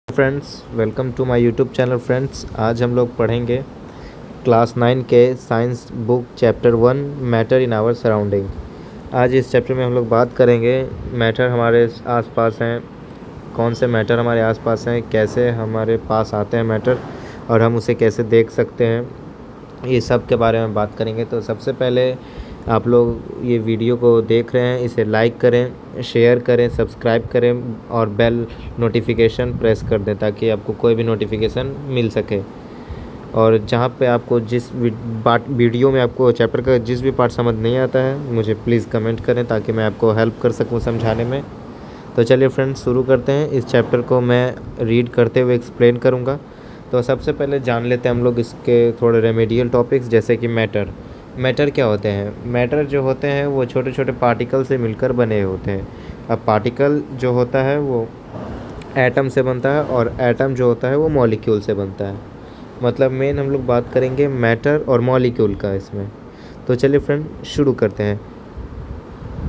Friends, welcome to my YouTube channel. Friends, आज हम लोग पढ़ेंगे क्लास 9 के science book chapter 1 matter in our surrounding. आज इस चैप्टर में हम लोग बात करेंगे मैटर हमारे आसपास हैं, कौन से मैटर हमारे आसपास हैं, कैसे हमारे पास आते हैं मैटर और हम उसे कैसे देख सकते हैं, ये सब के बारे में बात करेंगे। तो सबसे पहले आप लोग ये वीडियो को देख रहे हैं, इसे लाइक करें, शेयर करें, सब्सक्राइब करें और बेल नोटिफिकेशन प्रेस कर दें ताकि आपको कोई भी नोटिफिकेशन मिल सके। और जहाँ पे आपको जिस वीडियो में आपको चैप्टर का जिस भी पार्ट समझ नहीं आता है, मुझे प्लीज़ कमेंट करें ताकि मैं आपको हेल्प कर सकूँ समझाने में। तो चलिए फ्रेंड्स, शुरू करते हैं। इस चैप्टर को मैं रीड करते हुए एक्सप्लेन करूँगा। तो सबसे पहले जान लेते हैं हम लोग इसके थोड़े रेमेडियल टॉपिक्स, जैसे कि मैटर क्या होते हैं। मैटर जो होते हैं वो छोटे छोटे पार्टिकल से मिलकर बने होते हैं। अब पार्टिकल जो होता है वो एटम से बनता है और एटम जो होता है वो मॉलिक्यूल से बनता है। मतलब मेन हम लोग बात करेंगे मैटर और मॉलिक्यूल का इसमें। तो चलिए फ्रेंड, शुरू करते हैं।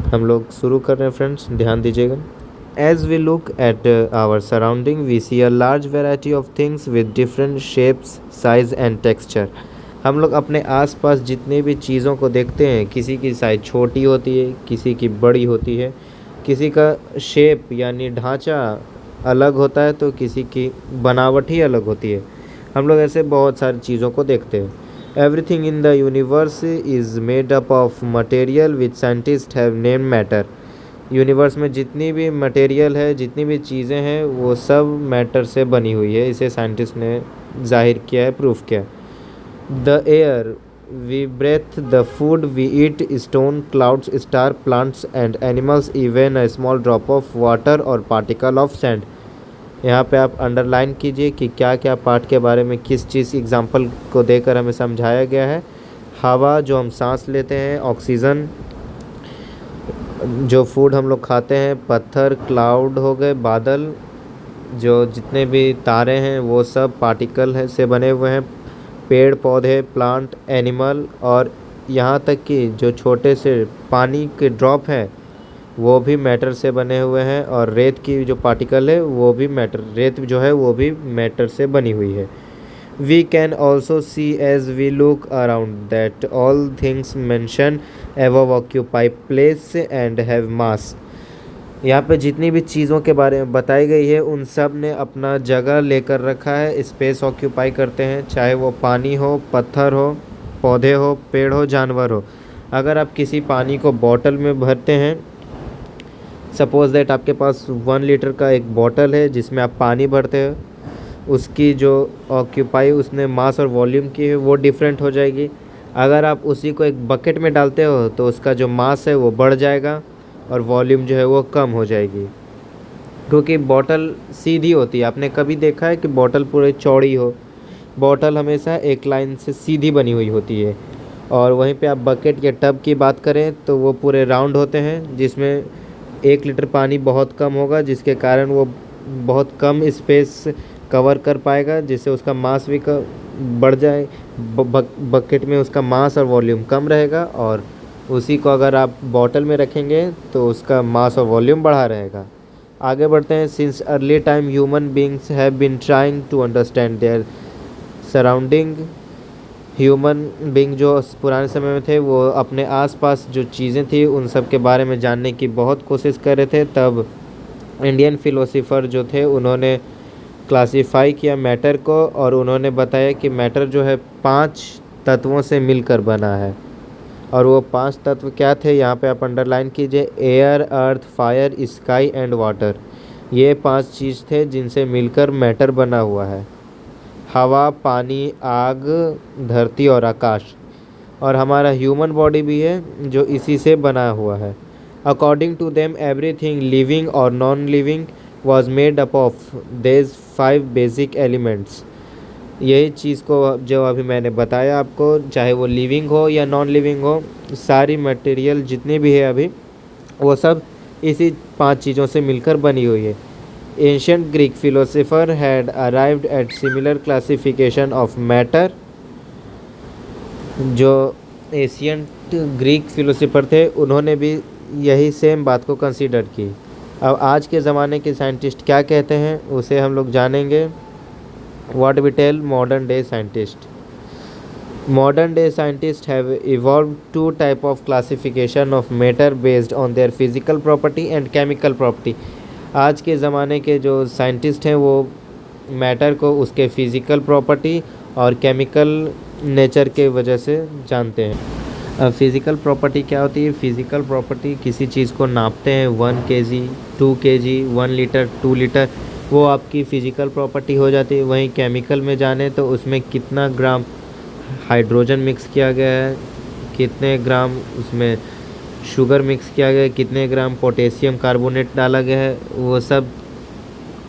हम लोग शुरू कर रहे हैं फ्रेंड्स, ध्यान दीजिएगा। As we look at our surrounding, we see a large variety of things with different shapes, size and texture. हम लोग अपने आसपास जितने भी चीज़ों को देखते हैं, किसी की साइज़ छोटी होती है, किसी की बड़ी होती है, किसी का शेप यानी ढांचा अलग होता है तो किसी की बनावट ही अलग होती है। हम लोग ऐसे बहुत सारी चीज़ों को देखते हैं। Everything in the universe is made up of material which scientist have name matter. Universe में जितनी भी मटेरियल है, जितनी भी चीज़ें हैं, वो सब मैटर से बनी हुई है। इसे साइंटिस्ट ने जाहिर किया है, प्रूफ किया। The air we breathe, the food we eat, stone, clouds, star, plants and animals, even a small drop of water और पार्टिकल ऑफ सैंड। यहाँ पे आप अंडरलाइन कीजिए कि क्या क्या पार्ट के बारे में किस चीज़ एग्जाम्पल को देकर हमें समझाया गया है। हवा जो हम सांस लेते हैं, ऑक्सीजन जो फूड हम लोग खाते हैं, पत्थर, क्लाउड हो गए, बादल, जो जितने भी तारे हैं वो सब पार्टिकल है से बने हुए हैं। पेड़ पौधे, प्लांट, एनिमल और यहाँ तक कि जो छोटे से पानी के ड्रॉप हैं वो भी मैटर से बने हुए हैं। और रेत की जो पार्टिकल है वो भी रेत जो है वो भी मैटर से बनी हुई है। We can also see as we look around that all things mentioned above occupy place and have mass. यहाँ पे जितनी भी चीज़ों के बारे में बताई गई है उन सब ने अपना जगह लेकर रखा है, स्पेस ऑक्यूपाई करते हैं, चाहे वो पानी हो, पत्थर हो, पौधे हो, पेड़ हो, जानवर हो। अगर आप किसी पानी को बॉटल में भरते हैं, सपोज़ दैट आपके पास 1 लीटर का एक बॉटल है जिसमें आप पानी भरते हो, उसकी जो ऑक्यूपाई उसने मास और वॉल्यूम की है वो डिफरेंट हो जाएगी। अगर आप उसी को एक बकेट में डालते हो तो उसका जो मास है वो बढ़ जाएगा और वॉल्यूम जो है वो कम हो जाएगी, क्योंकि बॉटल सीधी होती है। आपने कभी देखा है कि बॉटल पूरी चौड़ी हो? बॉटल हमेशा एक लाइन से सीधी बनी हुई होती है। और वहीं पे आप बकेट या टब की बात करें तो वो पूरे राउंड होते हैं, जिसमें 1 लीटर पानी बहुत कम होगा, जिसके कारण वो बहुत कम स्पेस कवर कर पाएगा, जिससे उसका मास भी बढ़ जाए। बकेट में उसका मास और वॉल्यूम कम रहेगा और उसी को अगर आप बॉटल में रखेंगे तो उसका मास और वॉल्यूम बढ़ा रहेगा। आगे बढ़ते हैं। Since early time human beings have been trying to understand their surrounding. Human being जो पुराने समय में थे वो अपने आसपास जो चीज़ें थी उन सब के बारे में जानने की बहुत कोशिश कर रहे थे। तब इंडियन फिलोसोफर जो थे उन्होंने क्लासिफाई किया मैटर को और उन्होंने बताया कि मैटर जो है 5 तत्वों से मिलकर बना है। और वो 5 तत्व क्या थे, यहाँ पे आप अंडरलाइन कीजिए। Air, earth, fire, sky and water. ये 5 चीज़ थे जिनसे मिलकर मैटर बना हुआ है। हवा, पानी, आग, धरती और आकाश। और हमारा ह्यूमन बॉडी भी है जो इसी से बना हुआ है। According to them everything living और non living was made up of these 5 basic elements। यही चीज़ को जो अभी मैंने बताया आपको, चाहे वो लिविंग हो या नॉन लिविंग हो, सारी मटेरियल जितनी भी है अभी वो सब इसी 5 चीज़ों से मिलकर बनी हुई है। Ancient Greek philosopher had arrived at similar classification of matter. जो एशियंट ग्रीक फिलोसोफर थे उन्होंने भी यही सेम बात को कंसीडर की। अब आज के ज़माने के साइंटिस्ट क्या कहते हैं उसे हम लोग जानेंगे। What we tell modern day scientist. Modern day scientists have evolved two type of classification of matter based on their physical property and chemical property। आज के ज़माने के जो साइंटिस्ट हैं वो मैटर को उसके फिज़िकल प्रॉपर्टी और केमिकल नेचर के वजह से जानते हैं। अब फिज़िकल प्रॉपर्टी क्या होती है? फिज़िकल प्रॉपर्टी किसी चीज़ को नापते हैं 1 kg 2 kg 1 लीटर 2 लीटर, वो आपकी फ़िज़िकल प्रॉपर्टी हो जाती है। वहीं केमिकल में जाने तो उसमें कितना ग्राम हाइड्रोजन मिक्स किया गया है, कितने ग्राम उसमें शुगर मिक्स किया गया है, कितने ग्राम पोटेशियम कार्बोनेट डाला गया है, वो सब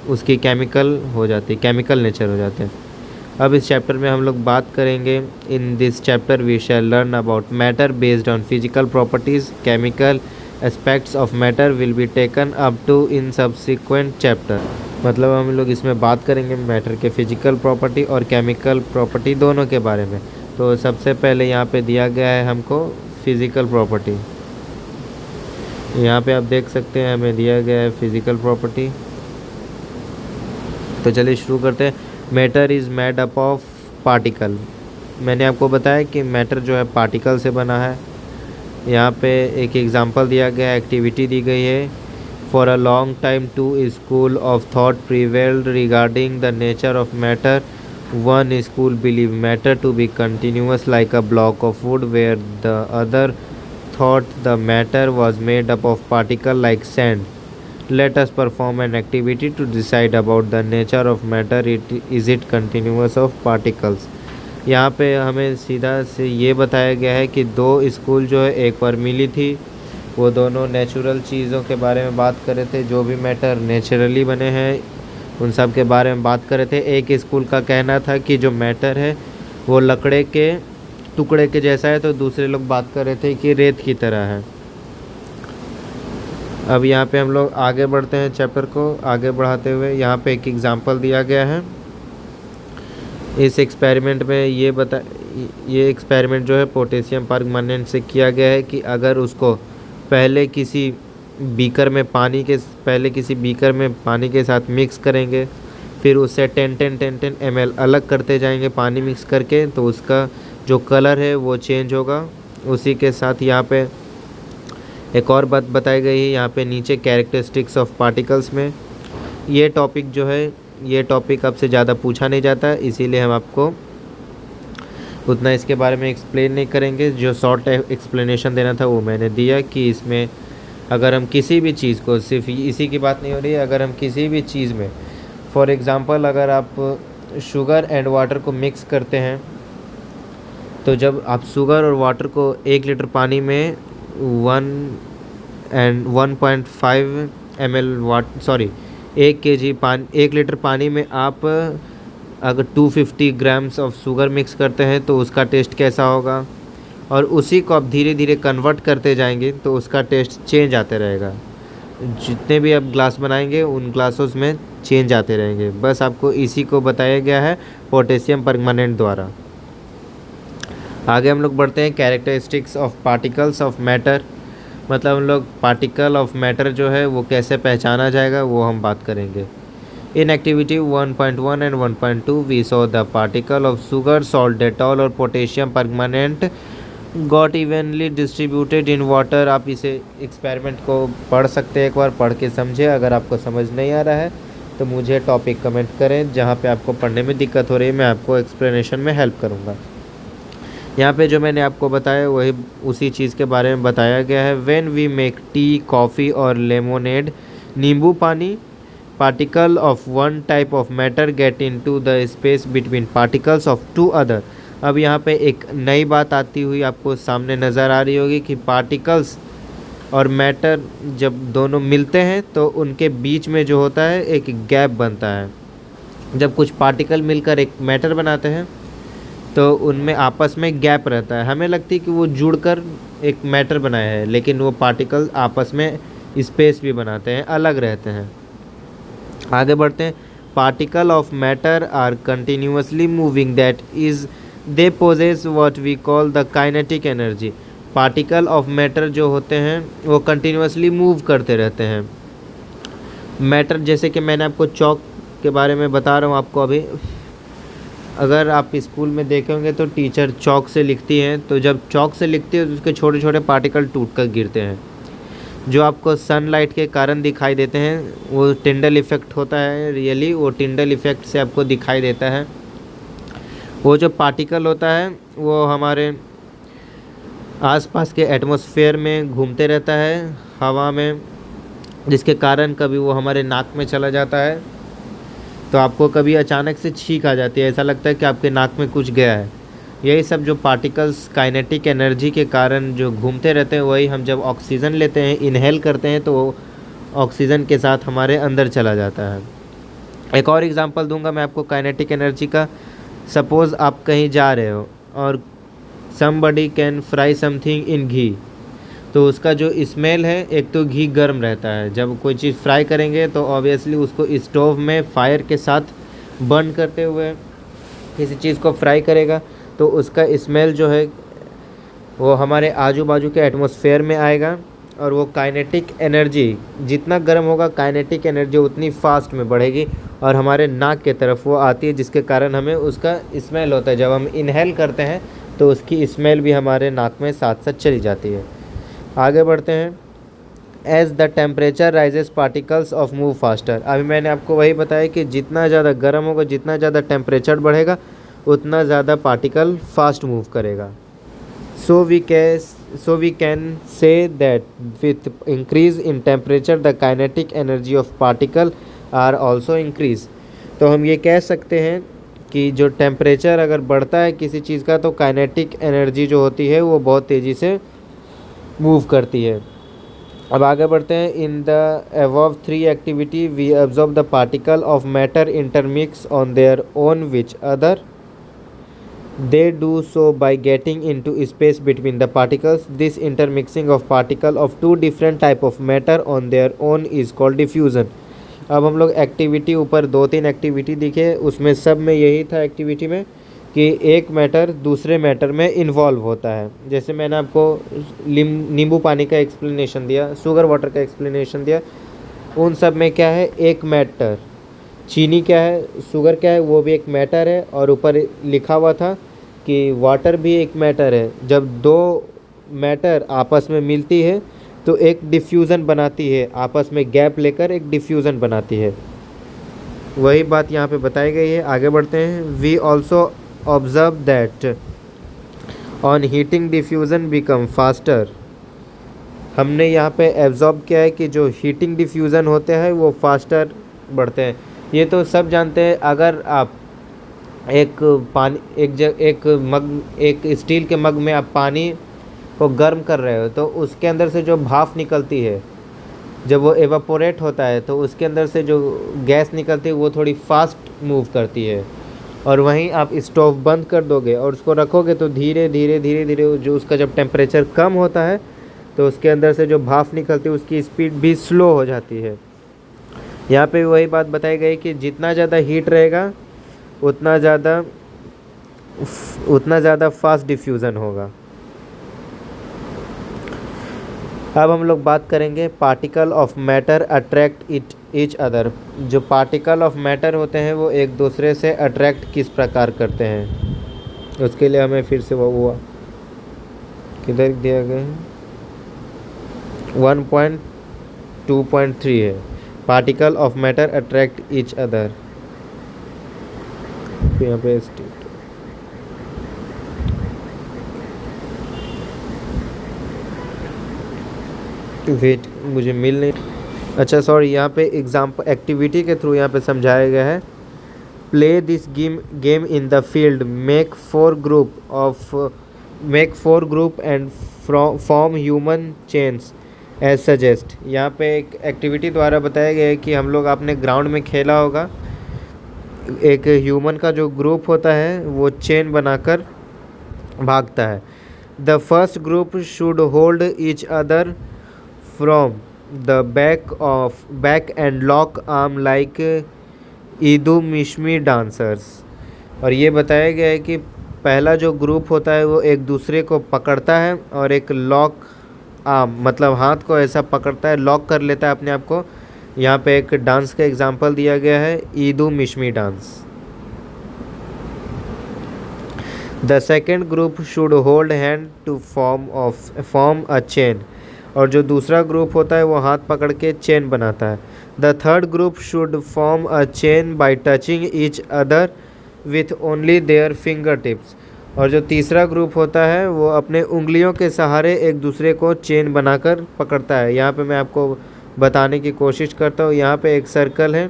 उसकी केमिकल हो जाती है, केमिकल नेचर हो जाते हैं। अब इस चैप्टर में हम लोग बात करेंगे। In this chapter we shall learn about matter based on physical properties. Chemical aspects of matter will be taken up to in subsequent chapter. मतलब हम लोग इसमें बात करेंगे मैटर के फिजिकल प्रॉपर्टी और केमिकल प्रॉपर्टी दोनों के बारे में। तो सबसे पहले यहाँ पे दिया गया है हमको फिज़िकल प्रॉपर्टी। यहाँ पे आप देख सकते हैं हमें दिया गया है फिज़िकल प्रॉपर्टी। तो चलिए शुरू करते हैं। Matter is made up of particle. मैंने आपको बताया कि मैटर जो है पार्टिकल से बना है। यहाँ पे एक एग्ज़ाम्पल दिया गया, एक्टिविटी दी गई है। For a long time, two schools of thought prevailed regarding the nature of matter. One school believed matter to be continuous like a block of wood, where the other thought the matter was made up of particles like sand. Let us perform an activity to decide about the nature of matter. Is it continuous of particles? यहाँ पे हमें सीधा से ये बताया गया है कि दो स्कूल जो है एक पर मिली थी। वो दोनों नेचुरल चीज़ों के बारे में बात कर रहे थे, जो भी मैटर नेचुरली बने हैं उन सब के बारे में बात कर रहे थे। एक स्कूल का कहना था कि जो मैटर है वो लकड़े के टुकड़े के जैसा है, तो दूसरे लोग बात कर रहे थे कि रेत की तरह है। अब यहाँ पे हम लोग आगे बढ़ते हैं, चैप्टर को आगे बढ़ाते हुए यहाँ पे एक एग्ज़ाम्पल दिया गया है। इस एक्सपेरिमेंट में ये एक्सपेरिमेंट जो है पोटेशियम परमानेंट से किया गया है कि अगर उसको पहले किसी बीकर में पानी के साथ मिक्स करेंगे, फिर उससे 10 ml अलग करते जाएंगे पानी मिक्स करके, तो उसका जो कलर है वो चेंज होगा। उसी के साथ यहाँ पे एक और बात बताई गई है यहाँ पे नीचे, कैरेक्टरिस्टिक्स ऑफ पार्टिकल्स में। ये टॉपिक जो है ये टॉपिक अब से ज़्यादा पूछा नहीं जाता, इसीलिए हम आपको उतना इसके बारे में एक्सप्लेन नहीं करेंगे। जो शॉर्ट एक्सप्लेनेशन देना था वो मैंने दिया कि इसमें अगर हम किसी भी चीज़ को, सिर्फ इसी की बात नहीं हो रही है, अगर हम किसी भी चीज़ में फॉर एग्ज़ाम्पल अगर आप शुगर एंड वाटर को मिक्स करते हैं, तो जब आप शुगर और वाटर को 1 लीटर पानी में 1.5 ml 1 लीटर पानी में आप अगर 250 ग्राम्स ऑफ शुगर मिक्स करते हैं तो उसका टेस्ट कैसा होगा, और उसी को आप धीरे धीरे कन्वर्ट करते जाएंगे तो उसका टेस्ट चेंज आते रहेगा। जितने भी आप ग्लास बनाएंगे उन ग्लासों में चेंज आते रहेंगे। बस आपको इसी को बताया गया है पोटेशियम परमानेंट द्वारा। आगे हम लोग बढ़ते हैं, characteristics of particles of matter. मतलब हम लोग पार्टिकल ऑफ मैटर जो है वो कैसे पहचाना जाएगा वो हम बात करेंगे। In activity 1.1 and 1.2 we saw the particle of sugar, salt, Dettol और potassium permanent got evenly distributed in water। आप इसे एक्सपेरिमेंट को पढ़ सकते हैं, एक बार पढ़ के समझे। अगर आपको समझ नहीं आ रहा है तो मुझे टॉपिक कमेंट करें, जहाँ पे आपको पढ़ने में दिक्कत हो रही है मैं आपको एक्सप्लेनेशन में हेल्प करूँगा। यहाँ पे जो मैंने आपको बताया वही उसी चीज़ के बारे में बताया गया है। When we make tea, coffee और लेमोनेड, नींबू पानी, particle of one type of matter get into the space between particles of two other। अब यहाँ पे एक नई बात आती हुई आपको सामने नज़र आ रही होगी कि पार्टिकल्स और मैटर जब दोनों मिलते हैं तो उनके बीच में जो होता है एक गैप बनता है। जब कुछ पार्टिकल मिलकर एक मैटर बनाते हैं तो उनमें आपस में गैप रहता है। हमें लगती है कि वो जुड़कर एक मैटर बनाया है, लेकिन वो पार्टिकल आपस में स्पेस भी बनाते हैं, अलग रहते हैं। आगे बढ़ते हैं। Particle of matter are continuously moving, that is they possess what we call the kinetic energy. Particle of matter जो होते हैं वो कंटिन्यूसली मूव करते रहते हैं। मैटर, जैसे कि मैंने आपको चौक के बारे में बता रहा हूँ आपको अभी। अगर आप स्कूल में देखे होंगे तो टीचर चौक से लिखती हैं, तो जब चौक से लिखती है तो उसके छोटे छोटे पार्टिकल टूट कर गिरते हैं, जो आपको सनलाइट के कारण दिखाई देते हैं। वो टिंडल इफ़ेक्ट होता है, रियली वो टिंडल इफ़ेक्ट से आपको दिखाई देता है। वो जो पार्टिकल होता है वो हमारे आसपास के एटमॉस्फेयर में घूमते रहता है हवा में, जिसके कारण कभी वो हमारे नाक में चला जाता है, तो आपको कभी अचानक से छींक आ जाती है, ऐसा लगता है कि आपके नाक में कुछ गया है। यही सब जो पार्टिकल्स काइनेटिक एनर्जी के कारण जो घूमते रहते हैं, वही हम जब ऑक्सीजन लेते हैं, इनहेल करते हैं, तो वो ऑक्सीजन के साथ हमारे अंदर चला जाता है। एक और एग्जांपल दूंगा मैं आपको काइनेटिक एनर्जी का। सपोज़ आप कहीं जा रहे हो और somebody can fry something in ghee, तो उसका जो स्मेल है, एक तो घी गर्म रहता है, जब कोई चीज़ फ्राई करेंगे तो ऑब्वियसली उसको स्टोव में फायर के साथ बर्न करते हुए किसी चीज़ को फ्राई करेगा, तो उसका स्मेल जो है वो हमारे आजू बाजू के एटमॉस्फेयर में आएगा, और वो काइनेटिक एनर्जी जितना गर्म होगा, काइनेटिक एनर्जी उतनी फास्ट में बढ़ेगी और हमारे नाक के तरफ वो आती है, जिसके कारण हमें उसका स्मेल होता है। जब हम इनहेल करते हैं तो उसकी स्मेल भी हमारे नाक में साथ साथ चली जाती है। आगे बढ़ते हैं। As the temperature rises particles of move faster. अभी मैंने आपको वही बताया कि जितना ज़्यादा गर्म होगा, जितना ज़्यादा टेम्परेचर बढ़ेगा, उतना ज़्यादा पार्टिकल फास्ट मूव करेगा। So we can say that with increase in temperature the kinetic energy of particle are also increase. तो हम ये कह सकते हैं कि जो टेम्परेचर अगर बढ़ता है किसी चीज़ का, तो काइनेटिक एनर्जी जो होती है वो बहुत तेज़ी से मूव करती है। अब आगे बढ़ते हैं। In the above three activity we observe the particle of matter intermix on their own which other they do so by getting into space between the particles. This intermixing of particle of two different type of matter on their own is called diffusion. अब हम लोग activity ऊपर 2-3 activity दिखे, उसमें सब में यही था एक्टिविटी में कि एक मैटर दूसरे मैटर में इन्वॉल्व होता है। जैसे मैंने आपको नींबू पानी का एक्सप्लेनेशन दिया, शुगर वाटर का एक्सप्लेनेशन दिया, उन सब में क्या है, एक मैटर। चीनी क्या है, शुगर क्या है, वो भी एक मैटर है, और ऊपर लिखा हुआ था कि वाटर भी एक मैटर है। जब दो मैटर आपस में मिलती है तो एक डिफ्यूज़न बनाती है, आपस में गैप लेकर एक डिफ्यूज़न बनाती है। वही बात यहाँ पे बताई गई है। आगे बढ़ते हैं। We also observe that on heating diffusion become faster. हमने यहाँ पे एब्जॉर्ब किया है कि जो हीटिंग डिफ्यूज़न होते हैं वो फास्टर बढ़ते हैं। ये तो सब जानते हैं। अगर आप एक स्टील के मग में आप पानी को गर्म कर रहे हो, तो उसके अंदर से जो भाप निकलती है, जब वो एवापोरेट होता है तो उसके अंदर से जो गैस निकलती है वो थोड़ी फास्ट मूव करती है। और वहीं आप स्टोव बंद कर दोगे और उसको रखोगे तो धीरे धीरे धीरे धीरे जो उसका जब टेम्परेचर कम होता है तो उसके अंदर से जो भाप निकलती है उसकी स्पीड भी स्लो हो जाती है। यहाँ पे वही बात बताई गई कि जितना ज़्यादा हीट रहेगा उतना ज़्यादा फास्ट डिफ्यूज़न होगा। अब हम लोग बात करेंगे particle of matter attract each other. जो पार्टिकल ऑफ मैटर होते हैं वो एक दूसरे से अट्रैक्ट किस प्रकार करते हैं, उसके लिए हमें फिर से वो हुआ किधर दिया गया है, 1.2.3 है। Particle of matter attract each other, यहाँ पे वेट मुझे मिल नहीं, अच्छा सॉरी, यहाँ पे एग्जाम्पल एक्टिविटी के थ्रू यहाँ पे समझाया गया है। Play this game in the field, make four group and form human chains as suggest. यहाँ पे एक एक्टिविटी द्वारा बताया गया है कि हम लोग आपने ग्राउंड में खेला होगा, एक ह्यूमन का जो ग्रुप होता है वो चेन बनाकर भागता है। The first group should hold each other from the back and lock arm like ईदू Mishmi dancers. और ये बताया गया है कि पहला जो ग्रुप होता है वो एक दूसरे को पकड़ता है और एक लॉक आर्म मतलब हाथ को ऐसा पकड़ता है, लॉक कर लेता है अपने आप को, यहाँ पे एक डांस का एग्जांपल दिया गया है, Idu Mishmi dance. The second group should hold hand to form a chain. और जो दूसरा ग्रुप होता है वो हाथ पकड़ के चेन बनाता है। The third group should form a chain by touching each other with only their finger tips. और जो तीसरा ग्रुप होता है वो अपने उंगलियों के सहारे एक दूसरे को चेन बनाकर पकड़ता है। यहाँ पे मैं आपको बताने की कोशिश करता हूँ। यहाँ पे एक सर्कल है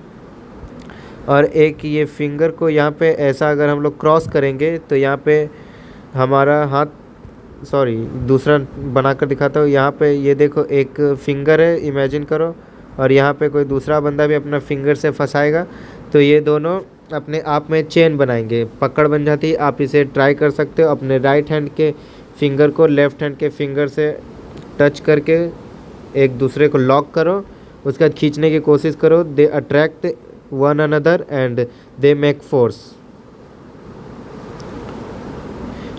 और एक ये फिंगर को यहाँ पे ऐसा अगर हम लोग क्रॉस करेंगे तो यहाँ पे हमारा हाथ, सॉरी दूसरा बनाकर दिखाता हूँ। यहाँ पे ये देखो एक फिंगर है, इमेजिन करो, और यहाँ पे कोई दूसरा बंदा भी अपना फिंगर से फंसाएगा तो ये दोनों अपने आप में चेन बनाएंगे, पकड़ बन जाती है। आप इसे ट्राई कर सकते हो, अपने राइट हैंड के फिंगर को लेफ़्ट हैंड के फिंगर से टच करके एक दूसरे को लॉक करो, उसके बाद खींचने की कोशिश करो। They attract one another and they make force.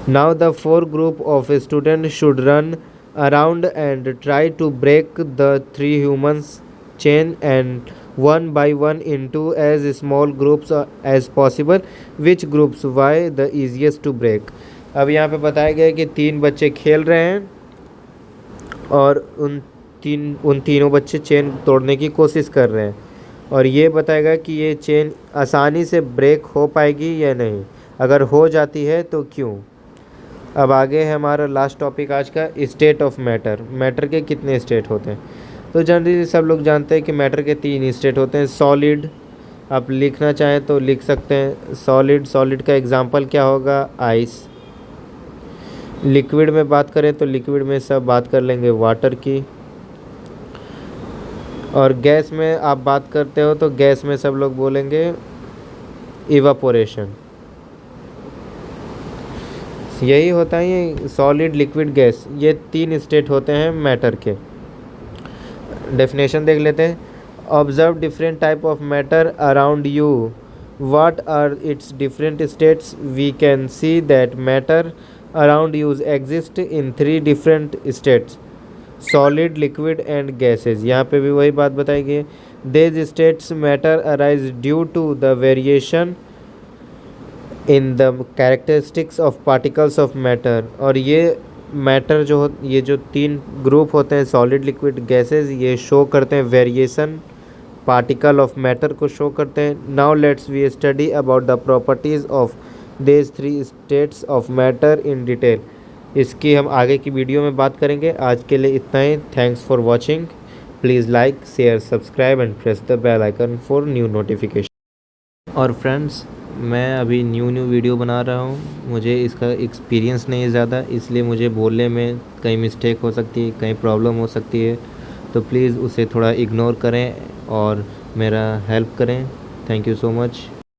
Now the four group of students should run around and try to break the three humans chain and one by one into as small groups as possible. Which groups why the easiest to break? अब यहाँ पे बताया गया है कि 3 बच्चे खेल रहे हैं और उन तीनों बच्चे चेन तोड़ने की कोशिश कर रहे हैं और ये बताएगा कि ये चेन आसानी से ब्रेक हो पाएगी या नहीं, अगर हो जाती है तो क्यों। अब आगे है हमारा लास्ट टॉपिक आज का, स्टेट ऑफ मैटर। मैटर के कितने स्टेट होते हैं? तो जनरली सब लोग जानते हैं कि मैटर के 3 स्टेट होते हैं। सॉलिड, आप लिखना चाहें तो लिख सकते हैं सॉलिड का एग्जांपल क्या होगा? आइस। लिक्विड में बात करें तो लिक्विड में सब बात कर लेंगे वाटर की। और गैस में आप बात करते हो तो गैस में सब लोग बोलेंगे इवापोरेशन। यही होता है ये सॉलिड, लिक्विड, गैस, ये 3 स्टेट होते हैं मैटर के। डेफिनेशन देख लेते हैं। Observe different type of matter around you, what are its different states? We can see that matter around you exist in 3 different states, solid, liquid and gases. यहाँ पे भी वही बात बताई गई है। These states matter arise due to the variation in the characteristics of particles of matter. और ये मैटर ये जो 3 ग्रुप होते हैं सॉलिड, लिक्विड, गैसेस, ये शो करते हैं वेरिएशन पार्टिकल ऑफ मैटर को शो करते हैं। Now let's we study about the properties of these 3 states of matter in detail. इसकी हम आगे की वीडियो में बात करेंगे। आज के लिए इतना ही। Thanks for watching. Please like, share, subscribe and press the bell icon for new notification. और फ्रेंड्स, मैं अभी न्यू वीडियो बना रहा हूँ, मुझे इसका एक्सपीरियंस नहीं है ज़्यादा, इसलिए मुझे बोलने में कहीं मिस्टेक हो सकती है, कहीं प्रॉब्लम हो सकती है, तो प्लीज़ उसे थोड़ा इग्नोर करें और मेरा हेल्प करें। Thank you so much.